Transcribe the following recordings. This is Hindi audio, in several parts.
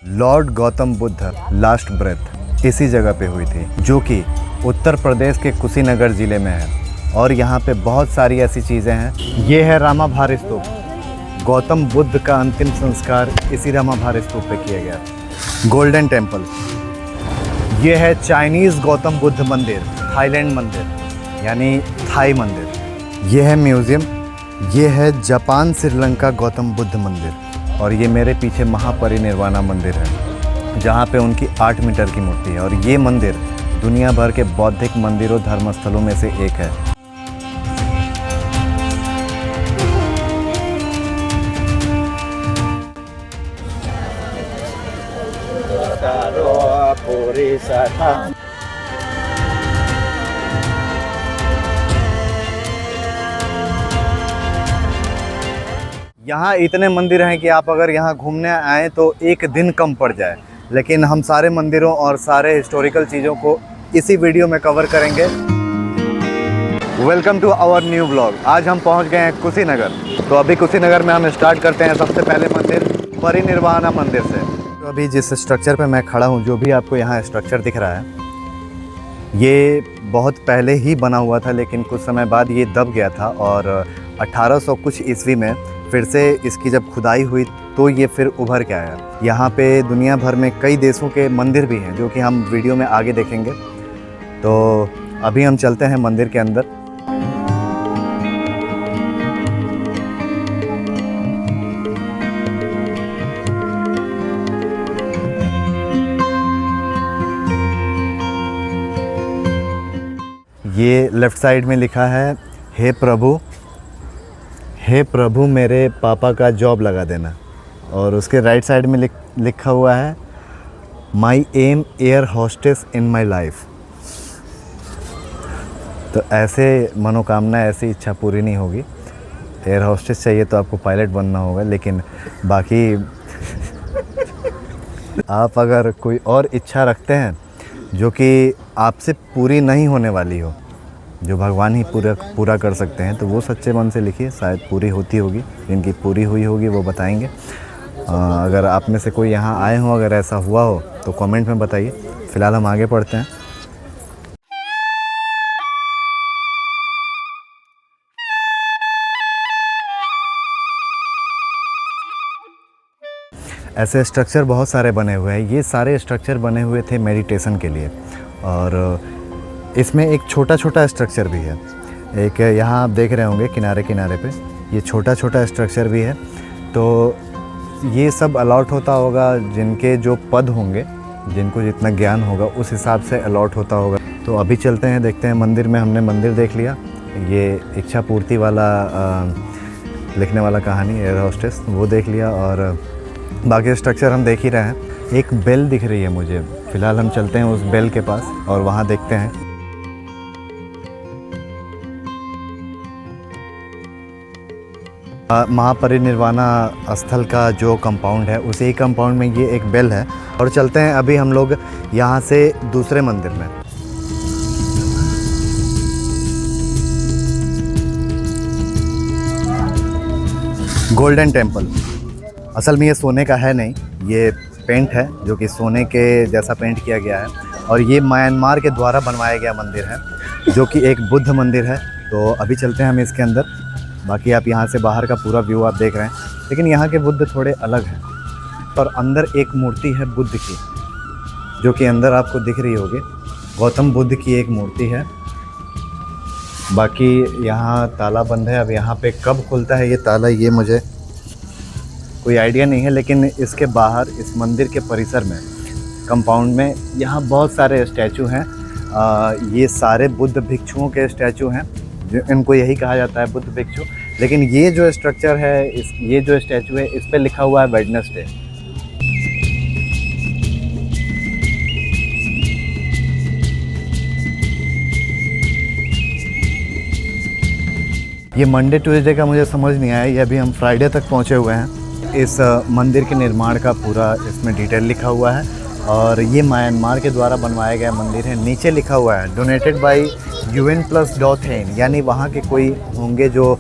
Lord Gautam Buddha last breath इसी जगह पे हुई थी, जो कि उत्तर प्रदेश के कुशीनगर ज़िले में है। और यहाँ पे बहुत सारी ऐसी चीज़ें हैं। ये है रामाभार स्तूप। गौतम बुद्ध का अंतिम संस्कार इसी रामाभार स्तूप पे किया गया। गोल्डन टेम्पल, ये है चाइनीज़ गौतम बुद्ध मंदिर, थाईलैंड मंदिर यानी थाई मंदिर। ये है म्यूज़ियम, ये है जापान श्रीलंका गौतम बुद्ध मंदिर। और ये मेरे पीछे महापरिनिर्वाणा मंदिर है, जहाँ पे उनकी 8 मीटर की मूर्ति है। और ये मंदिर दुनिया भर के बौद्धिक मंदिरों धर्मस्थलों में से एक है। यहाँ इतने मंदिर हैं कि आप अगर यहाँ घूमने आएँ तो एक दिन कम पड़ जाए, लेकिन हम सारे मंदिरों और सारे हिस्टोरिकल चीज़ों को इसी वीडियो में कवर करेंगे। Welcome to our new vlog. आज हम पहुँच गए हैं कुशीनगर। तो अभी कुशीनगर में हम स्टार्ट करते हैं सबसे पहले मंदिर परिनिर्वाणा मंदिर से। तो अभी जिस स्ट्रक्चर पे मैं खड़ा हूँ, जो भी आपको यहाँ स्ट्रक्चर दिख रहा है, ये बहुत पहले ही बना हुआ था, लेकिन कुछ समय बाद ये दब गया था। और 1800 कुछ ईस्वी में फिर से इसकी जब खुदाई हुई तो ये फिर उभर के आया। यहाँ पे दुनिया भर में कई देशों के मंदिर भी हैं, जो कि हम वीडियो में आगे देखेंगे। तो अभी हम चलते हैं मंदिर के अंदर। ये लेफ़्ट साइड में लिखा है, हे प्रभु मेरे पापा का जॉब लगा देना। और उसके राइट साइड में लिखा हुआ है, my aim air hostess in my life. तो ऐसे मनोकामना, ऐसी इच्छा पूरी नहीं होगी। एयर होस्टेस चाहिए तो आपको पायलट बनना होगा, लेकिन बाकी आप अगर कोई और इच्छा रखते हैं जो कि आपसे पूरी नहीं होने वाली हो, जो भगवान ही पूरा कर सकते हैं, तो वो सच्चे मन से लिखिए, शायद पूरी होती होगी। जिनकी पूरी हुई होगी वो बताएंगे। अगर आप में से कोई यहाँ आए हो, अगर ऐसा हुआ हो तो कमेंट में बताइए। फ़िलहाल हम आगे बढ़ते हैं। ऐसे स्ट्रक्चर बहुत सारे बने हुए हैं। ये सारे स्ट्रक्चर बने हुए थे मेडिटेशन के लिए। और इसमें एक छोटा छोटा स्ट्रक्चर भी है। एक यहाँ आप देख रहे होंगे किनारे किनारे पे, ये छोटा छोटा स्ट्रक्चर भी है। तो ये सब अलॉट होता होगा, जिनके जो पद होंगे, जिनको जितना ज्ञान होगा उस हिसाब से अलॉट होता होगा। तो अभी चलते हैं, देखते हैं मंदिर में। हमने मंदिर देख लिया, ये इच्छा पूर्ति वाला लिखने वाला कहानी एयर होस्टेस, वो देख लिया। और बाकी स्ट्रक्चर हम देख ही रहे हैं। एक बेल दिख रही है मुझे। फ़िलहाल हम चलते हैं उस बेल के पास और वहाँ देखते हैं। महापरिनिर्वाणा स्थल का जो कंपाउंड है, उसी कंपाउंड में ये एक बेल है। और चलते हैं अभी हम लोग यहाँ से दूसरे मंदिर में। Golden temple. असल में ये सोने का है नहीं, ये पेंट है, जो कि सोने के जैसा पेंट किया गया है। और ये म्यांमार के द्वारा बनवाया गया मंदिर है, जो कि एक बुद्ध मंदिर है। तो अभी चलते हैं हम इसके अंदर। बाकी आप यहाँ से बाहर का पूरा व्यू आप देख रहे हैं, लेकिन यहाँ के बुद्ध थोड़े अलग हैं। और अंदर एक मूर्ति है बुद्ध की, जो कि अंदर आपको दिख रही होगी। गौतम बुद्ध की एक मूर्ति है। बाकी यहाँ ताला बंद है। अब यहाँ पे कब खुलता है ये ताला, ये मुझे कोई आइडिया नहीं है। लेकिन इसके बाहर, इस मंदिर के परिसर में, कंपाउंड में, यहाँ बहुत सारे स्टैचू हैं। ये सारे बुद्ध भिक्षुओं के स्टैचू हैं, जो इनको यही कहा जाता है बुद्ध भिक्षु। लेकिन ये जो स्ट्रक्चर है, ये जो स्टैचू है, इस पे लिखा हुआ है वेडनेसडे। ये मंडे ट्यूसडे का मुझे समझ नहीं आया, ये अभी हम फ्राइडे तक पहुंचे हुए हैं। इस मंदिर के निर्माण का पूरा इसमें डिटेल लिखा हुआ है। और ये म्यांमार के द्वारा बनवाया गया मंदिर है। नीचे लिखा हुआ है डोनेटेड बाय UN प्लस डॉथेन, यानी वहाँ के कोई होंगे जो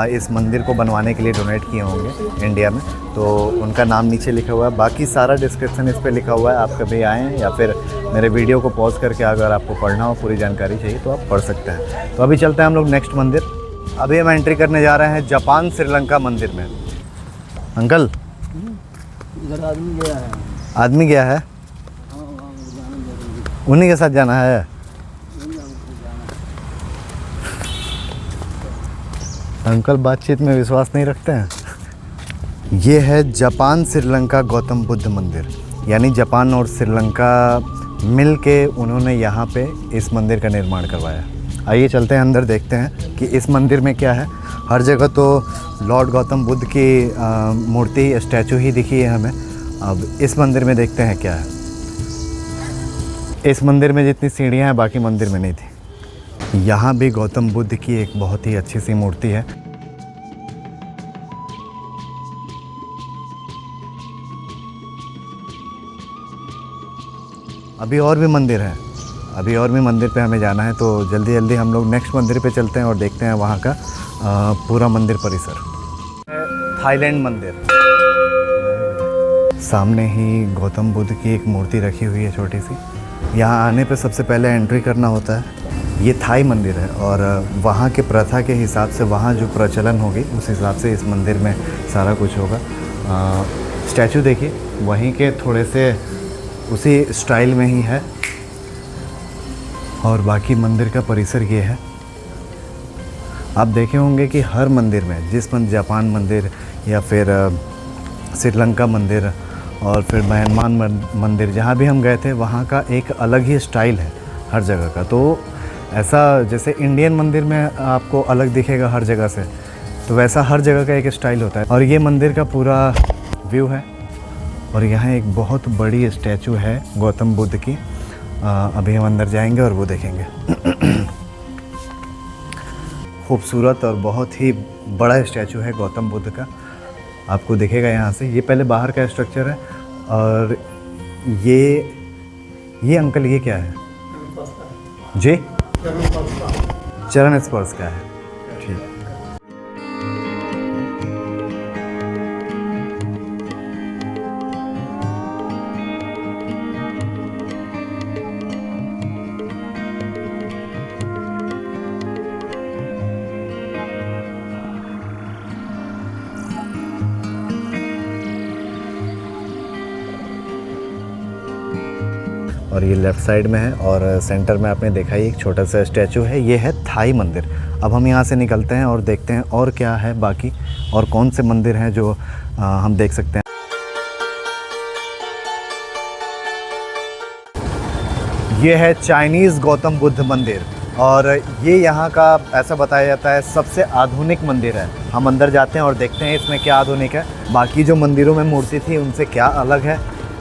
इस मंदिर को बनवाने के लिए डोनेट किए होंगे इंडिया में, तो उनका नाम नीचे लिखा हुआ है। बाकी सारा डिस्क्रिप्शन इस पे लिखा हुआ है, आप कभी आएँ या फिर मेरे वीडियो को पॉज करके अगर आपको पढ़ना हो, पूरी जानकारी चाहिए तो आप पढ़ सकते हैं। तो अभी चलते हैं हम लोग नेक्स्ट मंदिर। अभी हम एंट्री करने जा रहे हैं जापान श्रीलंका मंदिर में। अंकल, इधर आदमी गया है। आदमी गया है, उन्हीं के साथ जाना है। अंकल बातचीत में विश्वास नहीं रखते हैं। ये है जापान श्रीलंका गौतम बुद्ध मंदिर, यानी जापान और श्रीलंका मिल के उन्होंने यहाँ पे इस मंदिर का निर्माण करवाया। आइए चलते हैं अंदर, देखते हैं कि इस मंदिर में क्या है। हर जगह तो लॉर्ड गौतम बुद्ध की मूर्ति, स्टैचू ही दिखी है हमें। अब इस मंदिर में देखते हैं क्या है। इस मंदिर में जितनी सीढ़ियाँ हैं बाकी मंदिर में नहीं थी। यहाँ भी गौतम बुद्ध की एक बहुत ही अच्छी सी मूर्ति है। अभी और भी मंदिर हैं, अभी और भी मंदिर पे हमें जाना है, तो जल्दी जल्दी हम लोग नेक्स्ट मंदिर पे चलते हैं और देखते हैं वहाँ का पूरा मंदिर परिसर। थाईलैंड मंदिर, सामने ही गौतम बुद्ध की एक मूर्ति रखी हुई है छोटी सी। यहाँ आने पे सबसे पहले एंट्री करना होता है। ये थाई मंदिर है और वहाँ के प्रथा के हिसाब से, वहाँ जो प्रचलन होगी उस हिसाब से इस मंदिर में सारा कुछ होगा। स्टैचू देखिए, वहीं के थोड़े से उसी स्टाइल में ही है। और बाकी मंदिर का परिसर ये है। आप देखे होंगे कि हर मंदिर में, जिस जापान मंदिर या फिर श्रीलंका मंदिर और फिर म्यांमार मंदिर, जहाँ भी हम गए थे वहाँ का एक अलग ही स्टाइल है हर जगह का। तो ऐसा जैसे इंडियन मंदिर में आपको अलग दिखेगा हर जगह से, तो वैसा हर जगह का एक स्टाइल होता है। और ये मंदिर का पूरा व्यू है और यहाँ एक बहुत बड़ी स्टैचू है गौतम बुद्ध की। अभी हम अंदर जाएंगे और वो देखेंगे। खूबसूरत और बहुत ही बड़ा स्टैचू है गौतम बुद्ध का, आपको दिखेगा यहाँ से। ये पहले बाहर का स्ट्रक्चर है और ये अंकल ये क्या है जी? चरण स्पर्श का है। ठीक, और ये लेफ़्ट साइड में है और सेंटर में आपने देखा ही एक छोटा सा स्टैचू है। ये है थाई मंदिर। अब हम यहाँ से निकलते हैं और देखते हैं और क्या है बाकी, और कौन से मंदिर हैं जो हम देख सकते हैं। ये है चाइनीज़ गौतम बुद्ध मंदिर और ये यहाँ का ऐसा बताया जाता है सबसे आधुनिक मंदिर है। हम अंदर जाते हैं और देखते हैं इसमें क्या आधुनिक है, बाकी जो मंदिरों में मूर्ति थी उनसे क्या अलग है।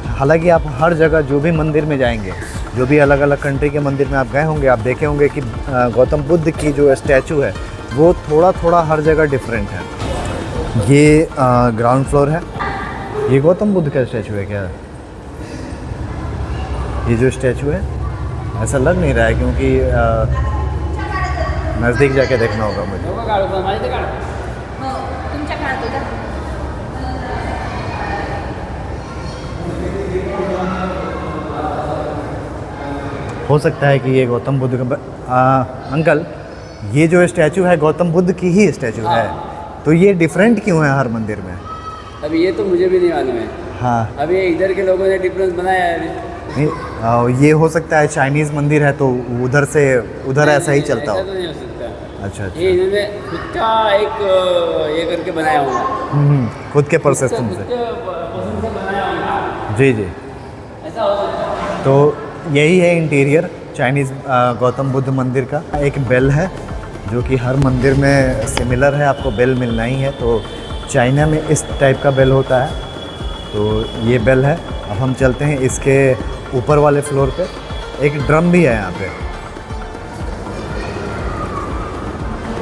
हालांकि आप हर जगह जो भी मंदिर में जाएंगे, जो भी अलग अलग कंट्री के मंदिर में आप गए होंगे, आप देखे होंगे कि गौतम बुद्ध की जो स्टैचू है वो थोड़ा थोड़ा हर जगह डिफरेंट है। ये ग्राउंड फ्लोर है। ये गौतम बुद्ध का स्टैचू है क्या? ये जो स्टैचू है ऐसा लग नहीं रहा है, क्योंकि नज़दीक जाके देखना होगा मुझे। हो सकता है कि ये गौतम बुद्ध का अंकल, ये जो स्टैचू है गौतम बुद्ध की ही स्टैचू है, तो ये डिफरेंट क्यों है हर मंदिर में? अभी ये तो मुझे भी नहीं मालूम है। हाँ, अभी इधर के लोगों ने डिफरेंस बनाया है अभी। नहीं, ये हो सकता है चाइनीज़ मंदिर है तो उधर से उधर ऐसा ही चलता हो। ऐसा तो नहीं हो सकता। अच्छा अच्छा, ये इन्होंने खुद का एक ये करके बनाया हुआ, खुद के प्रोसेस से। पसंद से बनाया हुआ। जी जी, ऐसा हो सकता है। तो यही है इंटीरियर चाइनीज़ गौतम बुद्ध मंदिर का। एक बेल है जो कि हर मंदिर में सिमिलर है, आपको बेल मिलना ही है। तो चाइना में इस टाइप का बेल होता है, तो ये बेल है। अब हम चलते हैं इसके ऊपर वाले फ्लोर पे। एक ड्रम भी है यहाँ पे।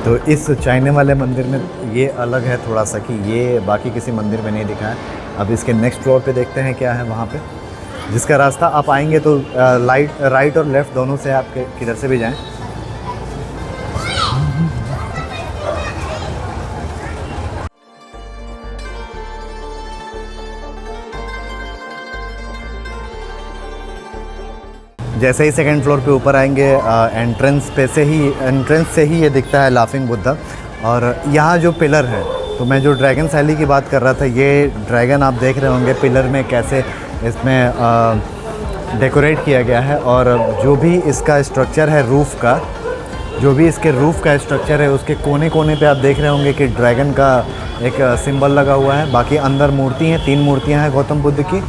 तो इस चाइना वाले मंदिर में ये अलग है थोड़ा सा, कि ये बाकी किसी मंदिर में नहीं दिखा है। अब इसके नेक्स्ट फ्लोर पे देखते हैं क्या है वहाँ पे, जिसका रास्ता आप आएंगे तो राइट और लेफ़्ट दोनों से आप किधर से भी जाएं। जैसे ही सेकंड फ्लोर पे ऊपर आएंगे एंट्रेंस से ही ये दिखता है लाफिंग बुद्धा। और यहाँ जो पिलर है, तो मैं जो ड्रैगन सैली की बात कर रहा था, ये ड्रैगन आप देख रहे होंगे पिलर में कैसे इसमें डेकोरेट किया गया है। और जो भी इसका स्ट्रक्चर है रूफ़ का, जो भी इसके रूफ़ का स्ट्रक्चर है, उसके कोने कोने पे आप देख रहे होंगे कि ड्रैगन का एक सिंबल लगा हुआ है। बाकी अंदर मूर्ति हैं, 3 मूर्तियां हैं गौतम बुद्ध की,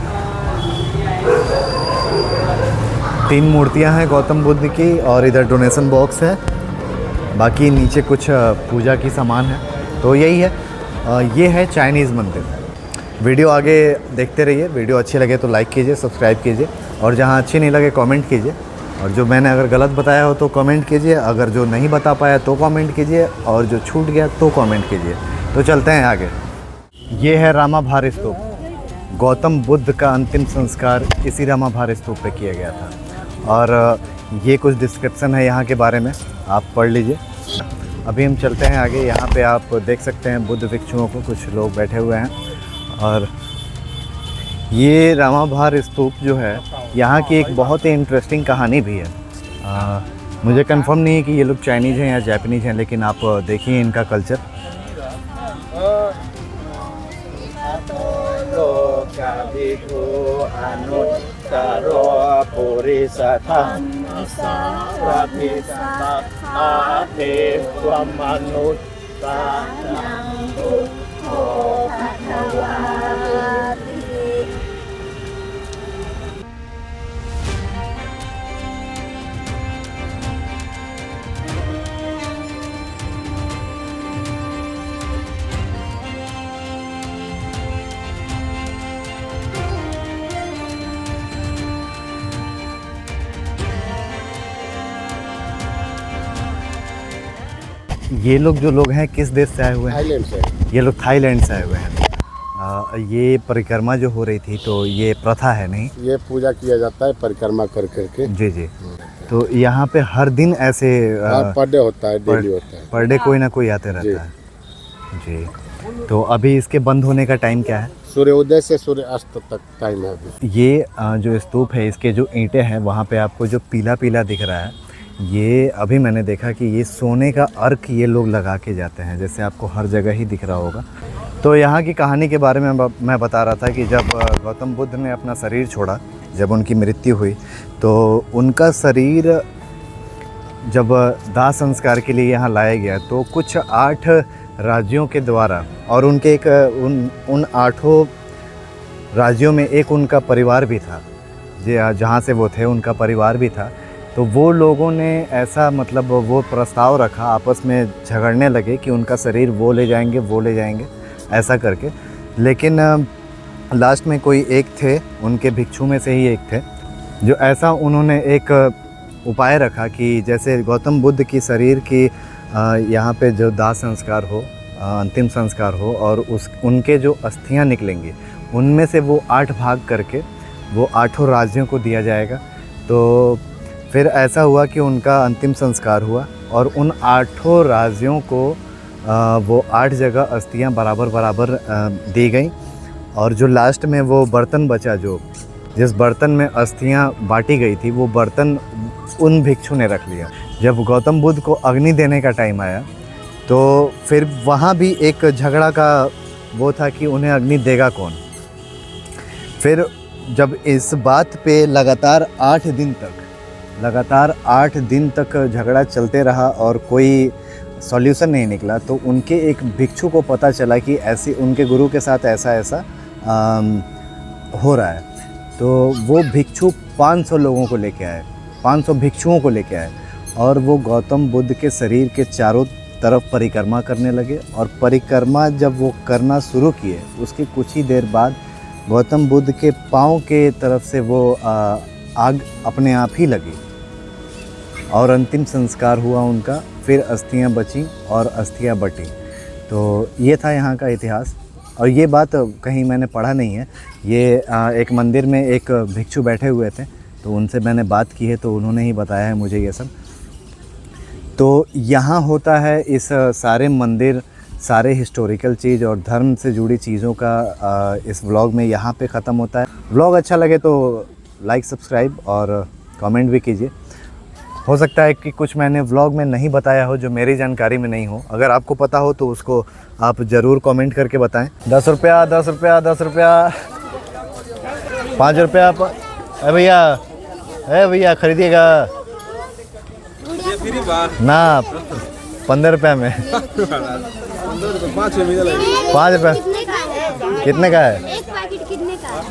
3 मूर्तियां हैं गौतम बुद्ध की। और इधर डोनेशन बॉक्स है, बाकी नीचे कुछ पूजा की सामान है। तो यही है, ये है चाइनीज़ मंदिर। वीडियो आगे देखते रहिए, वीडियो अच्छी लगे तो लाइक कीजिए, सब्सक्राइब कीजिए, और जहाँ अच्छी नहीं लगे कमेंट कीजिए। और जो मैंने अगर गलत बताया हो तो कमेंट कीजिए, अगर जो नहीं बता पाया तो कमेंट कीजिए, और जो छूट गया तो कमेंट कीजिए। तो चलते हैं आगे। ये है रामाभार स्तूप। गौतम बुद्ध का अंतिम संस्कार इसी रामाभार स्तूप पे किया गया था। और ये कुछ डिस्क्रिप्शन है यहाँ के बारे में, आप पढ़ लीजिए। अभी हम चलते हैं आगे। यहाँ पे आप देख सकते हैं बुद्ध भिक्षुओं को, कुछ लोग बैठे हुए हैं। और ये रामाभार स्तूप जो है, यहाँ की एक बहुत ही इंटरेस्टिंग कहानी भी है। मुझे कंफर्म नहीं है कि ये लोग चाइनीज़ हैं या जापानीज़ हैं, लेकिन आप देखिए इनका कल्चर। ये लोग जो लोग हैं किस देश से आए हुए हैं? थाईलैंड से। ये लोग थाईलैंड से आए हुए हैं। ये परिक्रमा जो हो रही थी, तो ये प्रथा है नहीं? ये पूजा किया जाता है परिक्रमा कर करके। जी जी। तो यहाँ पे हर दिन ऐसे पर डे होता है, डेली होता है। पर डे कोई ना कोई आते रहता है जी। तो अभी इसके बंद होने का टाइम क्या है? सूर्योदय से सूर्यास्त तक टाइम है अभी। ये जो स्तूप है, इसके जो ईंटें हैं, वहाँ पे आपको जो पीला पीला दिख रहा है, ये अभी मैंने देखा कि ये सोने का अर्क ये लोग लगा के जाते हैं, जैसे आपको हर जगह ही दिख रहा होगा। तो यहाँ की कहानी के बारे में मैं बता रहा था कि जब गौतम बुद्ध ने अपना शरीर छोड़ा, जब उनकी मृत्यु हुई, तो उनका शरीर जब दाह संस्कार के लिए यहाँ लाया गया, तो कुछ 8 राज्यों के द्वारा, और उनके एक उन 8 राज्यों में एक उनका परिवार भी था, जहाँ से वो थे उनका परिवार भी था। तो वो लोगों ने ऐसा मतलब वो प्रस्ताव रखा, आपस में झगड़ने लगे कि उनका शरीर वो ले जाएंगे ऐसा करके। लेकिन लास्ट में कोई एक थे, उनके भिक्षु में से ही एक थे, जो ऐसा उन्होंने एक उपाय रखा कि जैसे गौतम बुद्ध की शरीर की यहाँ पे जो दाह संस्कार हो, अंतिम संस्कार हो, और उनके जो अस्थियाँ निकलेंगी, उनमें से वो 8 भाग करके वो 8 राज्यों को दिया जाएगा। तो फिर ऐसा हुआ कि उनका अंतिम संस्कार हुआ, और उन 8 राज्यों को वो 8 जगह अस्थियां बराबर दी गई। और जो लास्ट में वो बर्तन बचा, जिस बर्तन में अस्थियां बांटी गई थी, वो बर्तन उन भिक्षु ने रख लिया। जब गौतम बुद्ध को अग्नि देने का टाइम आया, तो फिर वहाँ भी एक झगड़ा का वो था कि उन्हें अग्नि देगा कौन। फिर जब इस बात पे लगातार 8 दिन तक झगड़ा चलते रहा और कोई सॉल्यूशन नहीं निकला, तो उनके एक भिक्षु को पता चला कि ऐसी उनके गुरु के साथ ऐसा हो रहा है। तो वो भिक्षु 500 लोगों को लेके आए, 500 भिक्षुओं को लेके आए, और वो गौतम बुद्ध के शरीर के चारों तरफ परिक्रमा करने लगे। और परिक्रमा जब वो करना शुरू किए, उसके कुछ ही देर बाद गौतम बुद्ध के पाँव के तरफ से वो आग अपने आप ही लगी, और अंतिम संस्कार हुआ उनका। फिर अस्थियां बचीं और अस्थियां बटी। तो ये था यहाँ का इतिहास। और ये बात कहीं मैंने पढ़ा नहीं है, ये एक मंदिर में एक भिक्षु बैठे हुए थे, तो उनसे मैंने बात की है, तो उन्होंने ही बताया है मुझे ये सब। तो यहाँ होता है इस सारे मंदिर, सारे हिस्टोरिकल चीज़ और धर्म से जुड़ी चीज़ों का इस व्लॉग में यहाँ पे ख़त्म होता है। व्लॉग अच्छा लगे तो लाइक, सब्सक्राइब और कमेंट भी कीजिए। हो सकता है कि कुछ मैंने व्लॉग में नहीं बताया हो जो मेरी जानकारी में नहीं हो। अगर आपको पता हो तो उसको आप ज़रूर कमेंट करके बताएं। 10 रुपया 10 रुपया 10 रुपया 5 रुपया। अरे भैया खरीदिएगा ना 15 रुपया में 5 रुपया। कितने का है? कितने का है? एक पैकेट कितने का है?